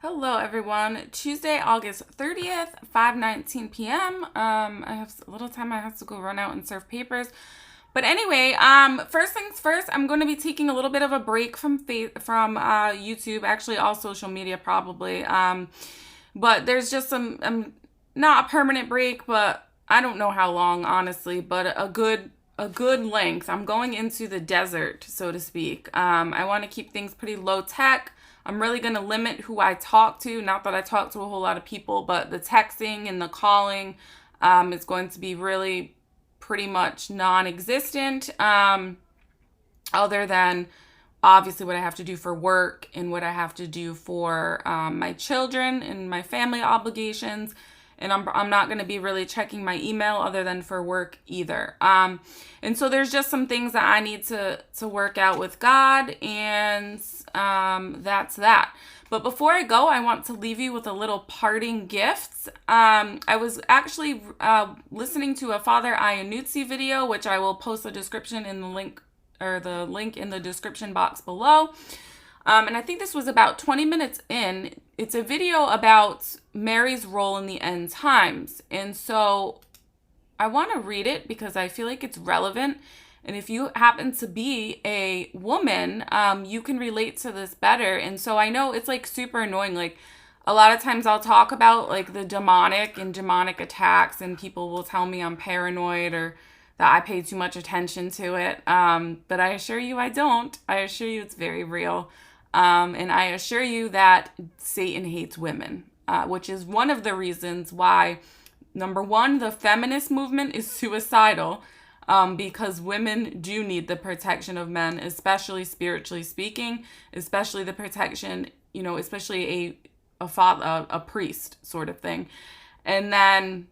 Hello, everyone. Tuesday, August 30th, 5:19 p.m. I have a little time. I have to go run out and serve papers. But anyway, first things first, I'm going to be taking a little bit of a break from YouTube, actually all social media probably. But there's just not a permanent break, but I don't know how long, honestly, but a good length. I'm going into the desert, so to speak. I want to keep things pretty low tech. I'm really going to limit who I talk to. Not that I talk to a whole lot of people, but the texting and the calling is going to be really pretty much non-existent, other than obviously what I have to do for work and what I have to do for my children and my family obligations. And I'm not going to be really checking my email other than for work either. And so there's just some things that I need to work out with God, and that's that. But before I go, I want to leave you with a little parting gift. I was actually listening to a Father Iannuzzi video, which I will post the description in the link, or the link in the description box below. And I think this was about 20 minutes in. It's a video about Mary's role in the end times. And so I want to read it because I feel like it's relevant. And if you happen to be a woman, you can relate to this better. And so I know it's like super annoying. Like a lot of times I'll talk about like the demonic and demonic attacks, and people will tell me I'm paranoid or that I pay too much attention to it. But I assure you I don't. I assure you it's very real. And I assure you that Satan hates women, which is one of the reasons why, number one, the feminist movement is suicidal, because women do need the protection of men, especially spiritually speaking, especially the protection, especially a father, a priest sort of thing. And then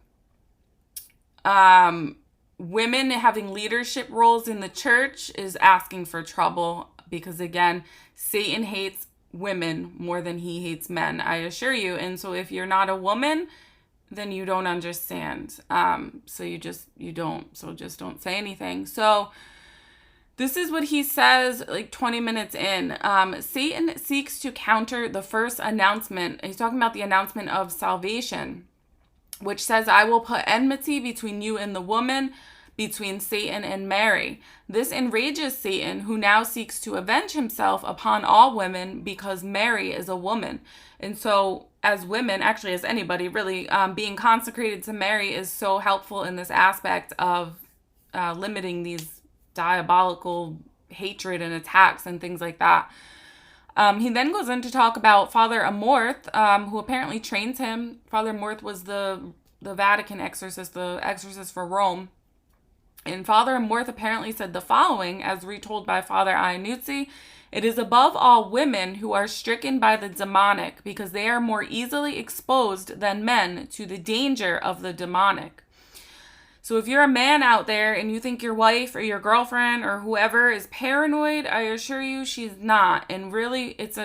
women having leadership roles in the church is asking for trouble, because again, Satan hates women more than he hates men, I assure you. And so if you're not a woman, then you don't understand. So just don't say anything. So this is what he says like 20 minutes in. Satan seeks to counter the first announcement. He's talking about the announcement of salvation, which says, I will put enmity between you and the woman, between Satan and Mary. This enrages Satan, who now seeks to avenge himself upon all women because Mary is a woman. And so as women, actually as anybody really, being consecrated to Mary is so helpful in this aspect of limiting these diabolical hatred and attacks and things like that. He then goes in to talk about Father Amorth, who apparently trains him. Father Amorth was the Vatican exorcist, the exorcist for Rome. And Father Amorth apparently said the following, as retold by Father Iannuzzi: it is above all women who are stricken by the demonic, because they are more easily exposed than men to the danger of the demonic. So if you're a man out there and you think your wife or your girlfriend or whoever is paranoid, I assure you she's not. And really it's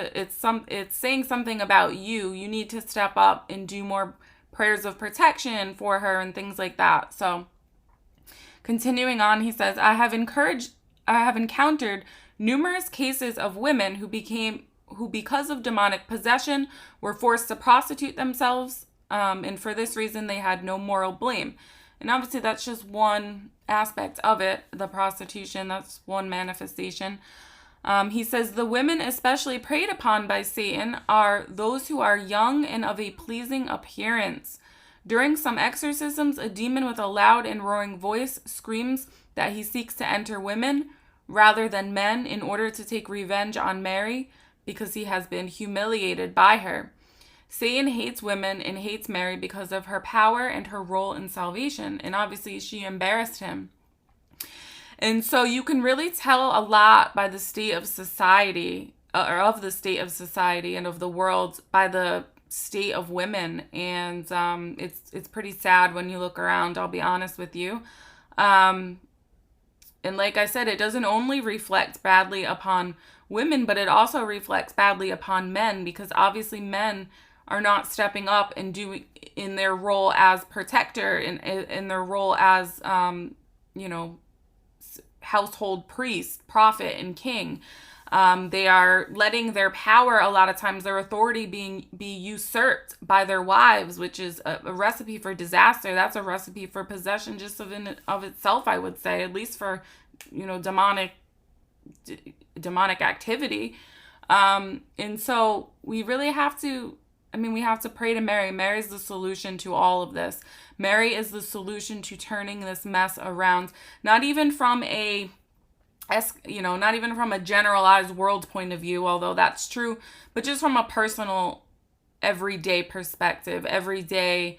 saying something about you. You need to step up and do more prayers of protection for her and things like that. So continuing on, he says, I have encountered numerous cases of women who because of demonic possession were forced to prostitute themselves, and for this reason they had no moral blame. And obviously that's just one aspect of it, the prostitution, that's one manifestation. He says the women especially preyed upon by Satan are those who are young and of a pleasing appearance. During some exorcisms, a demon with a loud and roaring voice screams that he seeks to enter women rather than men in order to take revenge on Mary because he has been humiliated by her. Satan hates women and hates Mary because of her power and her role in salvation. And obviously she embarrassed him. And so you can really tell a lot by the state of society, or of the state of society and of the world, by the state of women. And it's pretty sad when you look around, I'll be honest with you. And like I said, it doesn't only reflect badly upon women, but it also reflects badly upon men, because obviously men are not stepping up and doing in their role as protector, in their role as household priest, prophet, and king. They are letting their power, a lot of times their authority, be usurped by their wives, which is a recipe for disaster. That's a recipe for possession just of itself, I would say, at least for, demonic activity. And so we really have to, we have to pray to Mary. Mary is the solution to all of this. Mary is the solution to turning this mess around, not even from a generalized world point of view, although that's true, but just from a personal, everyday perspective, everyday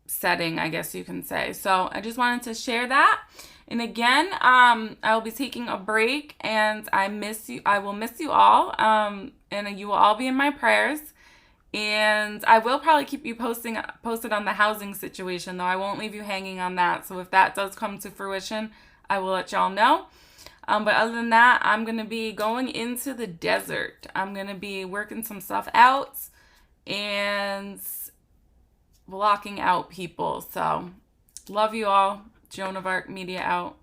setting, I guess you can say. So I just wanted to share that. And again, I will be taking a break, and I will miss you all, and you will all be in my prayers. And I will probably keep you posted on the housing situation, though I won't leave you hanging on that. So if that does come to fruition, I will let y'all know. But other than that, I'm going to be going into the desert. I'm going to be working some stuff out and blocking out people. So love you all. Joan of Arc Media out.